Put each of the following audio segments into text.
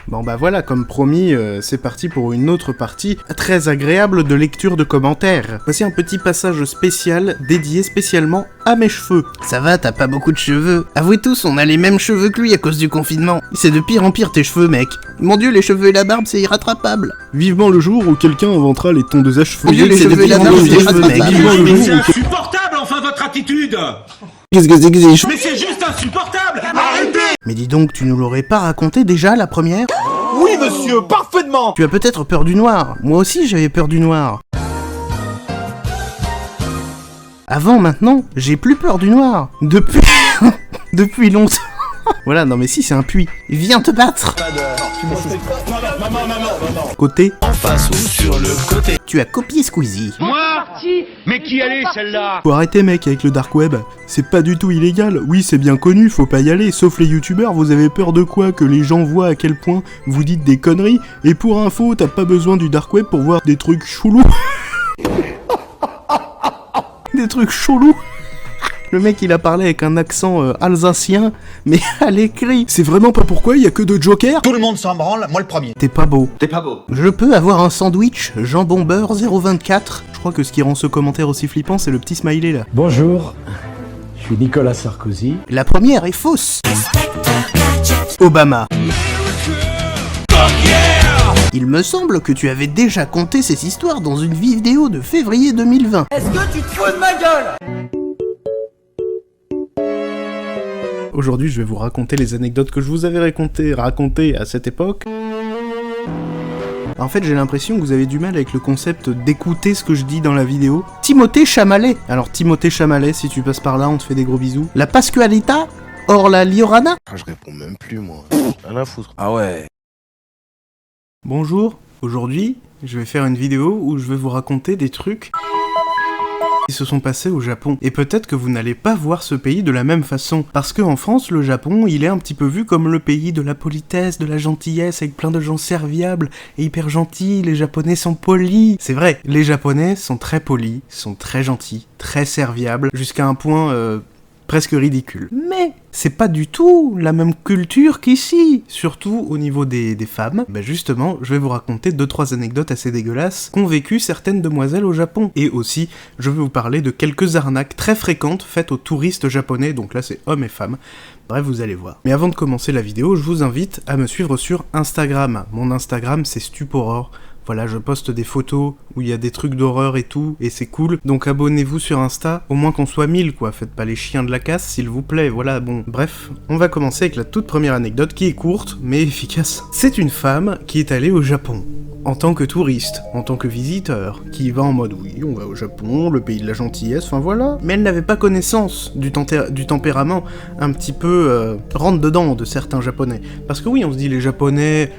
Bon bah voilà, comme promis, c'est parti pour une autre partie très agréable de lecture de commentaires. Voici un petit passage spécial dédié spécialement à mes cheveux. Ça va, t'as pas beaucoup de cheveux. Avouez tous, on a les mêmes cheveux que lui à cause du confinement. C'est de pire en pire tes cheveux, mec. Mon dieu, les cheveux et la barbe, c'est irrattrapable. Vivement le jour où quelqu'un inventera les tondes à cheveux. Mon dieu, les cheveux et la barbe, c'est irrattrapable. Mais c'est insupportable, enfin, votre attitude! Qu'est-ce que c'est que ces Mais c'est juste insupportable! Arrêtez! Mais dis donc, tu nous l'aurais pas raconté déjà, la première? Oui, monsieur, parfaitement! Tu as peut-être peur du noir. Moi aussi, j'avais peur du noir. Avant, maintenant, j'ai plus peur du noir. Depuis... Depuis longtemps. Voilà, non mais si, c'est un puits. Viens te battre. Côté. En face ou sur le côté. Tu as copié Squeezie. Moi? Mais qui allait, celle-là? Faut arrêter mec avec le dark web, c'est pas du tout illégal, oui c'est bien connu, faut pas y aller, sauf les youtubeurs, vous avez peur de quoi? Que les gens voient à quel point vous dites des conneries, et pour info, t'as pas besoin du dark web pour voir des trucs chelous. Des trucs chelous. Le mec il a parlé avec un accent alsacien, mais à l'écrit. C'est vraiment pas pourquoi, y a que deux jokers? Tout le monde s'en branle, moi le premier. T'es pas beau. T'es pas beau. Je peux avoir un sandwich jambon beurre 024? Je crois que ce qui rend ce commentaire aussi flippant, c'est le petit smiley là. Bonjour, je suis Nicolas Sarkozy. La première est fausse. Obama. Il me semble que tu avais déjà conté ces histoires dans une vidéo de février 2020. Est-ce que tu te fous de ma gueule? Aujourd'hui, je vais vous raconter les anecdotes que je vous avais racontées à cette époque. En fait, j'ai l'impression que vous avez du mal avec le concept d'écouter ce que je dis dans la vidéo. Timothée Chamalet. Alors, Timothée Chamalet, si tu passes par là, on te fait des gros bisous. La Pascualita? Or la Liorana? Ah, je réponds même plus, moi. Rien à foutre. Ah ouais. Bonjour, aujourd'hui, je vais faire une vidéo où je vais vous raconter des trucs qui se sont passés au Japon. Et peut-être que vous n'allez pas voir ce pays de la même façon. Parce qu'en France, le Japon, il est un petit peu vu comme le pays de la politesse, de la gentillesse, avec plein de gens serviables et hyper gentils. Les Japonais sont polis. C'est vrai, les Japonais sont très polis, sont très gentils, très serviables, jusqu'à un point presque ridicule. Mais c'est pas du tout la même culture qu'ici, surtout au niveau des femmes. Bah justement, je vais vous raconter 2-3 anecdotes assez dégueulasses qu'ont vécu certaines demoiselles au Japon. Et aussi, je vais vous parler de quelques arnaques très fréquentes faites aux touristes japonais, donc là c'est hommes et femmes. Bref, vous allez voir. Mais avant de commencer la vidéo, je vous invite à me suivre sur Instagram. Mon Instagram c'est Stuporor. Voilà, je poste des photos où il y a des trucs d'horreur et tout, et c'est cool. Donc abonnez-vous sur Insta, au moins qu'on soit 1000 quoi, faites pas les chiens de la casse s'il vous plaît, voilà, bon. Bref, on va commencer avec la toute première anecdote qui est courte, mais efficace. C'est une femme qui est allée au Japon, en tant que touriste, en tant que visiteur, qui va en mode oui, on va au Japon, le pays de la gentillesse, enfin voilà. Mais elle n'avait pas connaissance du tempérament un petit peu rentre-dedans de certains Japonais. Parce que oui, on se dit les Japonais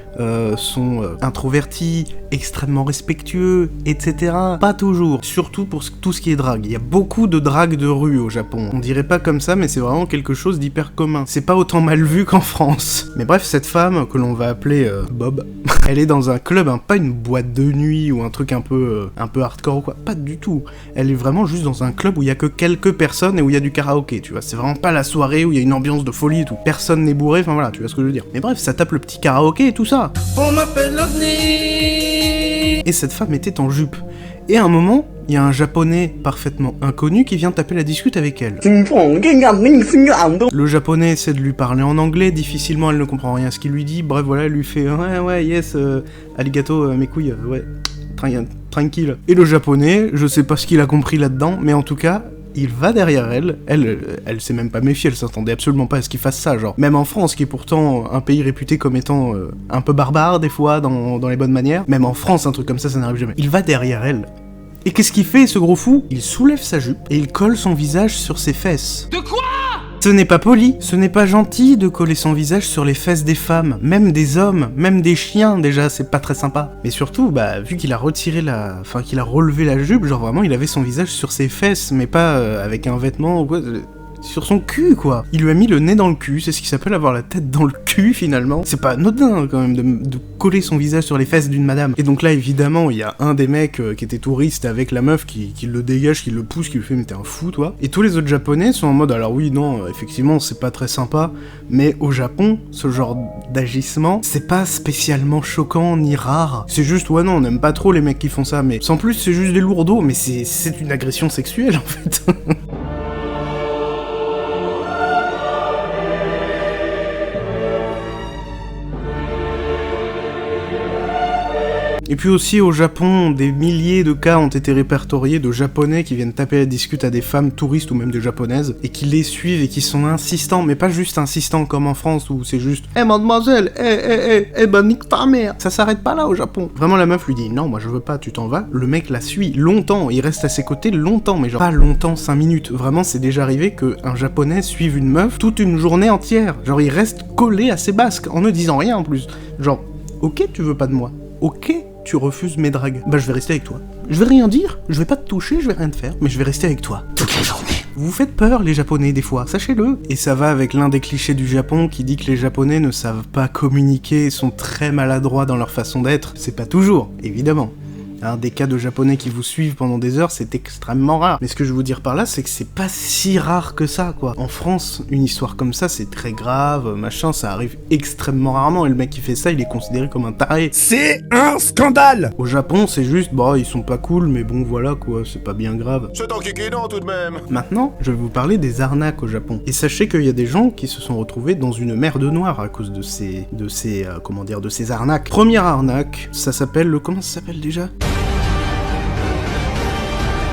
sont introvertis, extrêmement respectueux, etc. Pas toujours, surtout pour tout ce qui est drague. Il y a beaucoup de drague de rue au Japon. On dirait pas comme ça, mais c'est vraiment quelque chose d'hyper commun. C'est pas autant mal vu qu'en France. Mais bref, cette femme, que l'on va appeler Bob, elle est dans un club, hein, pas une boîte de nuit ou un truc un peu hardcore ou quoi, pas du tout. Elle est vraiment juste dans un club où il y a que quelques personnes et où il y a du karaoké, tu vois. C'est vraiment pas la soirée où il y a une ambiance de folie et tout. Personne n'est bourré, enfin voilà, tu vois ce que je veux dire. Mais bref, ça tape le petit karaoké et tout ça. On m'appelle l'OVNI. Et cette femme était en jupe. Et à un moment, il y a un japonais parfaitement inconnu qui vient taper la discute avec elle. Le japonais essaie de lui parler en anglais, difficilement elle ne comprend rien à ce qu'il lui dit, bref voilà, elle lui fait ouais yes, arigato, mes couilles, ouais, tranquille. Et le japonais, je sais pas ce qu'il a compris là-dedans, mais en tout cas, il va derrière elle s'est même pas méfiée, elle s'attendait absolument pas à ce qu'il fasse ça, genre. Même en France, qui est pourtant un pays réputé comme étant un peu barbare des fois, dans les bonnes manières, même en France, un truc comme ça n'arrive jamais. Il va derrière elle. Et qu'est-ce qu'il fait, ce gros fou? Il soulève sa jupe et il colle son visage sur ses fesses. De quoi? Ce n'est pas poli, ce n'est pas gentil de coller son visage sur les fesses des femmes, même des hommes, même des chiens déjà, c'est pas très sympa. Mais surtout, bah, vu qu'il a qu'il a relevé la jupe, genre vraiment il avait son visage sur ses fesses, mais pas avec un vêtement ou quoi. sur son cul, quoi. Il lui a mis le nez dans le cul, c'est ce qui s'appelle avoir la tête dans le cul, finalement. C'est pas anodin, quand même, de coller son visage sur les fesses d'une madame. Et donc là, évidemment, il y a un des mecs qui était touriste avec la meuf qui le dégage, qui le pousse, qui lui fait « mais t'es un fou, toi ». Et tous les autres japonais sont en mode « alors oui, non, effectivement, c'est pas très sympa, mais au Japon, ce genre d'agissement, c'est pas spécialement choquant ni rare. C'est juste, ouais, non, on aime pas trop les mecs qui font ça, mais sans plus, c'est juste des lourdeaux, mais c'est une agression sexuelle, en fait. » Et puis aussi au Japon, des milliers de cas ont été répertoriés de japonais qui viennent taper la discute à des femmes touristes ou même des japonaises, et qui les suivent et qui sont insistants, mais pas juste insistants comme en France où c'est juste « Eh mademoiselle, ben nique ta mère !» Ça s'arrête pas là au Japon. Vraiment la meuf lui dit « non, moi je veux pas, tu t'en vas », le mec la suit longtemps, il reste à ses côtés longtemps, mais genre pas longtemps, 5 minutes. Vraiment c'est déjà arrivé qu'un japonais suive une meuf toute une journée entière. Genre il reste collé à ses basques, en ne disant rien en plus. Genre « ok, tu veux pas de moi, ok, tu refuses mes dragues. Bah je vais rester avec toi. Je vais rien dire, je vais pas te toucher, je vais rien te faire, mais je vais rester avec toi. Toute la journée. Vous faites peur les japonais des fois, sachez-le. Et ça va avec l'un des clichés du Japon qui dit que les japonais ne savent pas communiquer, sont très maladroits dans leur façon d'être. C'est pas toujours, évidemment. Des cas de japonais qui vous suivent pendant des heures, c'est extrêmement rare. Mais ce que je veux vous dire par là, c'est que c'est pas si rare que ça, quoi. En France, une histoire comme ça, c'est très grave, machin, ça arrive extrêmement rarement, et le mec qui fait ça, il est considéré comme un taré. C'est un scandale. Au Japon, c'est juste, bah, ils sont pas cool, mais bon, voilà, quoi, c'est pas bien grave. C'est un kikinon tout de même. Maintenant, je vais vous parler des arnaques au Japon. Et sachez qu'il y a des gens qui se sont retrouvés dans une merde noire à cause de ces arnaques. Première arnaque, ça s'appelle comment ça s'appelle déjà ?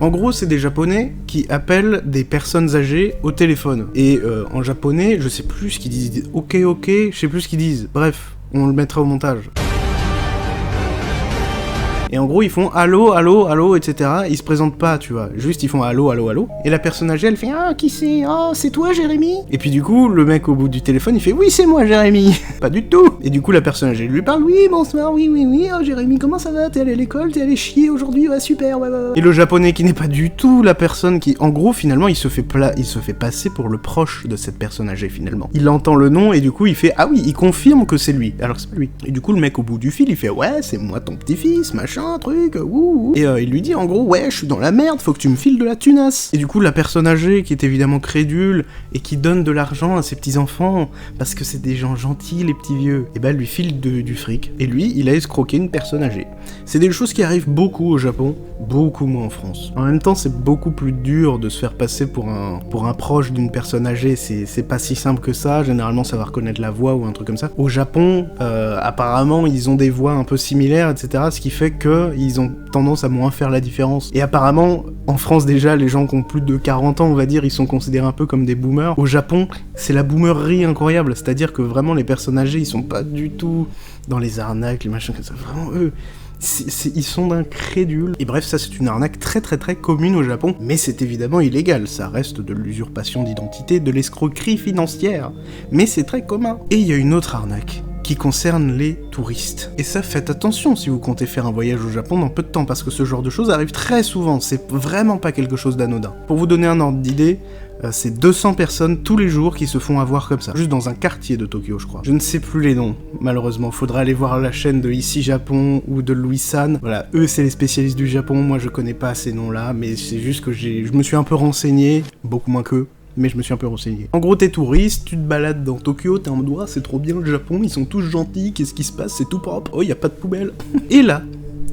En gros, c'est des japonais qui appellent des personnes âgées au téléphone. Et en japonais, je sais plus ce qu'ils disent. Ils disent ok, ok, je sais plus ce qu'ils disent. Bref, on le mettra au montage. Et en gros, ils font allô, allô, allô, etc. Ils se présentent pas, tu vois. Juste, ils font allô, allô, allô. Et la personne âgée, elle fait ah, qui c'est ? Oh, c'est toi, Jérémy ? Et puis du coup, le mec au bout du téléphone, il fait oui, c'est moi, Jérémy. Pas du tout. Et du coup, la personne âgée lui parle oui, bonsoir, oui, oui, oui. Oh, Jérémy, comment ça va ? T'es allé à l'école ? T'es allé chier aujourd'hui ? Ouais, super, ouais, ouais. Et le japonais qui n'est pas du tout la personne qui, en gros, finalement, il se fait passer pour le proche de cette personne âgée, finalement. Il entend le nom et du coup, il fait ah oui, il confirme que c'est lui. Alors que c'est pas lui. Et du coup, le mec au bout du fil, il fait ouais, c'est moi ton petit-fils, machin. Truc, ouh. Et il lui dit en gros ouais, je suis dans la merde, faut que tu me files de la tunasse. Et du coup la personne âgée qui est évidemment crédule et qui donne de l'argent à ses petits enfants parce que c'est des gens gentils les petits vieux, et bah elle lui file du fric. Et lui il a escroqué une personne âgée. C'est des choses qui arrivent beaucoup au Japon, beaucoup moins en France. En même temps c'est beaucoup plus dur de se faire passer pour un proche d'une personne âgée, c'est pas si simple que ça, généralement ça va reconnaître la voix ou un truc comme ça. Au Japon apparemment ils ont des voix un peu similaires, etc. Ce qui fait que ils ont tendance à moins faire la différence. Et apparemment, en France déjà, les gens qui ont plus de 40 ans, on va dire, ils sont considérés un peu comme des boomers. Au Japon, c'est la boomerie incroyable, c'est-à-dire que vraiment les personnes âgées, ils sont pas du tout dans les arnaques, les machins comme ça, vraiment eux... ils sont d'un crédule. Et bref, ça c'est une arnaque très très très commune au Japon, mais c'est évidemment illégal, ça reste de l'usurpation d'identité, de l'escroquerie financière, mais c'est très commun. Et il y a une autre arnaque qui concerne les touristes. Et ça, faites attention si vous comptez faire un voyage au Japon dans peu de temps, parce que ce genre de choses arrive très souvent, c'est vraiment pas quelque chose d'anodin. Pour vous donner un ordre d'idée, c'est 200 personnes tous les jours qui se font avoir comme ça, juste dans un quartier de Tokyo, je crois. Je ne sais plus les noms, malheureusement, faudra aller voir la chaîne de Ici Japon ou de Louis-san. Voilà, eux c'est les spécialistes du Japon, moi je connais pas ces noms-là, mais c'est juste que je me suis un peu renseigné, beaucoup moins qu'eux. Mais je me suis un peu renseigné. En gros, t'es touriste, tu te balades dans Tokyo, t'es en mode c'est trop bien le Japon, ils sont tous gentils, qu'est-ce qui se passe, c'est tout propre, oh, y a pas de poubelle. Et là,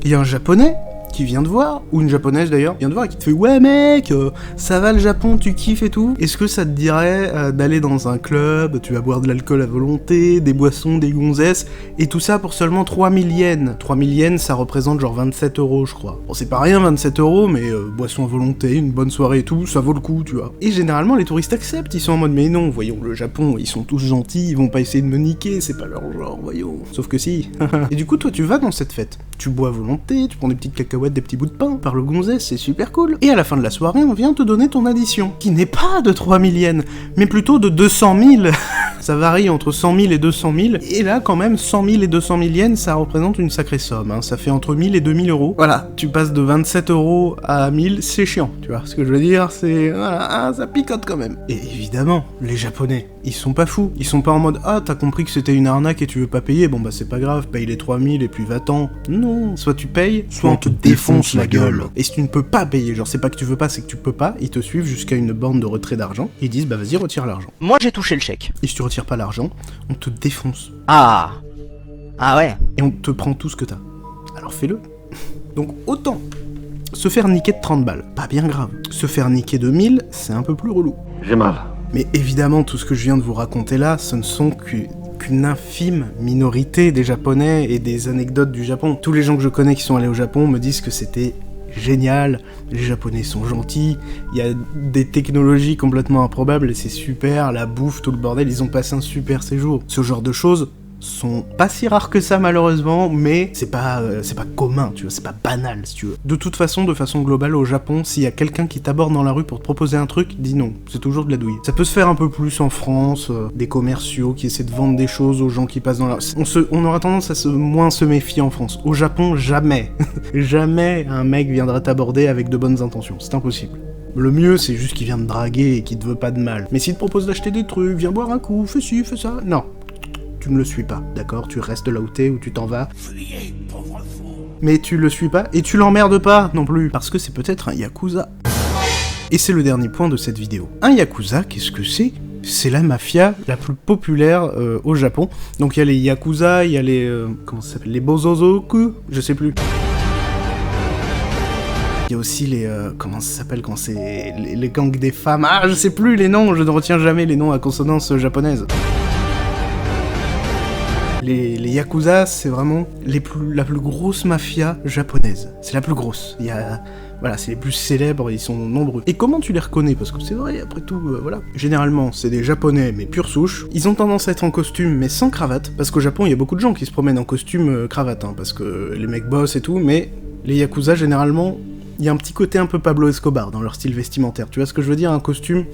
il y a un japonais qui vient te voir, ou une japonaise d'ailleurs, vient te voir et qui te fait ouais mec, ça va le Japon, tu kiffes et tout. Est-ce que ça te dirait d'aller dans un club, tu vas boire de l'alcool à volonté, des boissons, des gonzesses, et tout ça pour seulement 3000 yens. 3000 yens, ça représente genre 27 €, je crois. Bon, c'est pas rien 27 €, mais boissons à volonté, une bonne soirée et tout, ça vaut le coup, tu vois. Et généralement, les touristes acceptent, ils sont en mode mais non, voyons, le Japon, ils sont tous gentils, ils vont pas essayer de me niquer, c'est pas leur genre, voyons. Sauf que si. Et du coup, toi, tu vas dans cette fête. tu bois à volonté, tu prends des petites cacahuètes, des petits bouts de pain, par le gonzesse, c'est super cool. Et à la fin de la soirée, on vient te donner ton addition, qui n'est pas de 3000 yens, mais plutôt de 200 000. Ça varie entre 100 000 et 200 000, et là quand même 100 000 et 200 000 yens, ça représente une sacrée somme, hein. Ça fait entre 1000 et 2000 euros. Voilà, tu passes de 27 euros à 1000, c'est chiant, tu vois ce que je veux dire, c'est... Voilà, ça picote quand même. Et évidemment, les Japonais, ils sont pas fous, ils sont pas en mode « Ah, t'as compris que c'était une arnaque et tu veux pas payer, bon bah c'est pas grave, paye les 3000 et puis va-t'en. » Non, soit tu payes, soit on te défonce la gueule. Et si tu ne peux pas payer, genre c'est pas que tu veux pas, c'est que tu peux pas, ils te suivent jusqu'à une borne de retrait d'argent, ils disent « Bah vas-y, retire l'argent. » Moi j'ai touché le chèque. Et si tu retires pas l'argent, on te défonce. Ah ouais. Et on te prend tout ce que t'as. Alors fais-le. Donc autant se faire niquer de 30 balles, pas bien grave. Se faire niquer de 1000, c'est un peu plus relou. J'ai mal. Mais évidemment, tout ce que je viens de vous raconter là, ce ne sont qu'une infime minorité des Japonais et des anecdotes du Japon. Tous les gens que je connais qui sont allés au Japon me disent que c'était génial, les Japonais sont gentils, il y a des technologies complètement improbables et c'est super, la bouffe, tout le bordel, ils ont passé un super séjour. Ce genre de choses sont pas si rares que ça malheureusement, mais c'est pas commun, tu vois, c'est pas banal si tu veux. De toute façon, de façon globale au Japon, s'il y a quelqu'un qui t'aborde dans la rue pour te proposer un truc, dis non, c'est toujours de la douille. Ça peut se faire un peu plus en France, des commerciaux qui essaient de vendre des choses aux gens qui passent dans la... On aura tendance à moins se méfier en France. Au Japon, jamais, jamais un mec viendra t'aborder avec de bonnes intentions, c'est impossible. Le mieux, c'est juste qu'il vient te draguer et qu'il te veut pas de mal. Mais s'il te propose d'acheter des trucs, viens boire un coup, fais ci, fais ça, non. Tu ne le suis pas, d'accord? Tu restes là où t'es, ou tu t'en vas. Mais tu le suis pas, et tu l'emmerdes pas non plus, parce que c'est peut-être un Yakuza. Et c'est le dernier point de cette vidéo. Un Yakuza, qu'est-ce que c'est? C'est la mafia la plus populaire au Japon. Donc il y a les Yakuza, il y a les... comment ça s'appelle? Les Bozozoku? Je sais plus. Il y a aussi les... comment ça s'appelle quand c'est... les gangs des femmes? Ah, je sais plus les noms, je ne retiens jamais les noms à consonance japonaise. Les Yakuza, c'est vraiment la plus grosse mafia japonaise. C'est la plus grosse. Il y a... Voilà, c'est les plus célèbres, ils sont nombreux. Et comment tu les reconnais? Parce que c'est vrai, après tout, voilà. Généralement, c'est des Japonais, mais pure souche. Ils ont tendance à être en costume, mais sans cravate. Parce qu'au Japon, il y a beaucoup de gens qui se promènent en costume cravate, hein, parce que les mecs bossent et tout, mais les Yakuza, généralement, il y a un petit côté un peu Pablo Escobar dans leur style vestimentaire. Tu vois ce que je veux dire? Un costume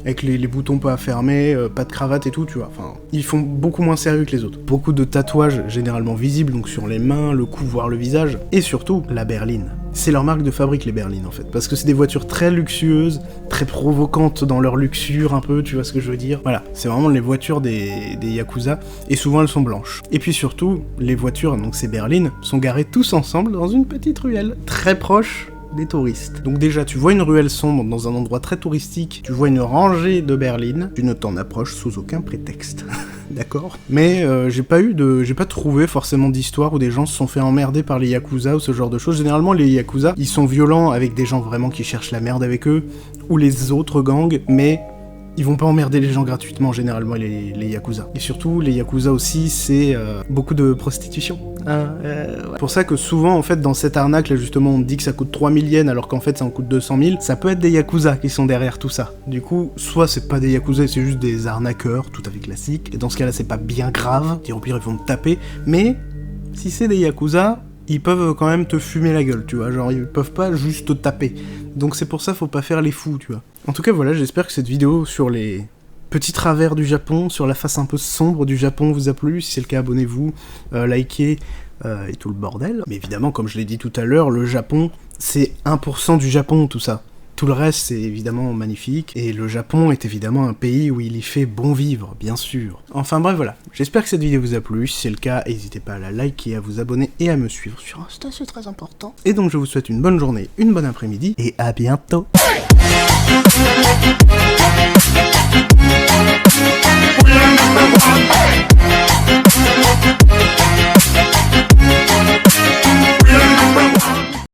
avec les boutons pas fermés, pas de cravate et tout, tu vois. Enfin, ils font beaucoup moins sérieux que les autres. Beaucoup de tatouages généralement visibles, donc sur les mains, le cou, voire le visage. Et surtout, la berline. C'est leur marque de fabrique, les berlines, en fait. Parce que c'est des voitures très luxueuses, très provocantes dans leur luxure, un peu, tu vois ce que je veux dire? Voilà, c'est vraiment les voitures des Yakuza, et souvent elles sont blanches. Et puis surtout, les voitures, donc ces berlines, sont garées tous ensemble dans une petite ruelle, très proche des touristes. Donc déjà, tu vois une ruelle sombre dans un endroit très touristique, tu vois une rangée de berlines, tu ne t'en approches sous aucun prétexte. D'accord? Mais j'ai pas trouvé forcément d'histoire où des gens se sont fait emmerder par les Yakuza ou ce genre de choses. Généralement, les Yakuza, ils sont violents avec des gens vraiment qui cherchent la merde avec eux, ou les autres gangs, mais ils vont pas emmerder les gens gratuitement, généralement, les Yakuza. Et surtout, les Yakuza aussi, c'est beaucoup de prostitution. Ouais. C'est pour ça que souvent, en fait, dans cette arnaque, là, justement, on dit que ça coûte 3000 yens, alors qu'en fait, ça en coûte 200 000. Ça peut être des Yakuza qui sont derrière tout ça. Du coup, soit c'est pas des Yakuza, c'est juste des arnaqueurs, tout à fait classique. Et dans ce cas-là, c'est pas bien grave. Et au pire, ils vont te taper. Mais, si c'est des Yakuza, ils peuvent quand même te fumer la gueule, tu vois. Genre, ils peuvent pas juste te taper. Donc c'est pour ça, faut pas faire les fous, tu vois. En tout cas, voilà, j'espère que cette vidéo sur les petits travers du Japon, sur la face un peu sombre du Japon vous a plu. Si c'est le cas, abonnez-vous, likez, et tout le bordel. Mais évidemment, comme je l'ai dit tout à l'heure, le Japon, c'est 1% du Japon, tout ça. Tout le reste, c'est évidemment magnifique, et le Japon est évidemment un pays où il y fait bon vivre, bien sûr. Enfin bref, voilà. J'espère que cette vidéo vous a plu. Si c'est le cas, n'hésitez pas à la liker, à vous abonner et à me suivre sur Insta, c'est très important. Et donc je vous souhaite une bonne journée, une bonne après-midi, et à bientôt.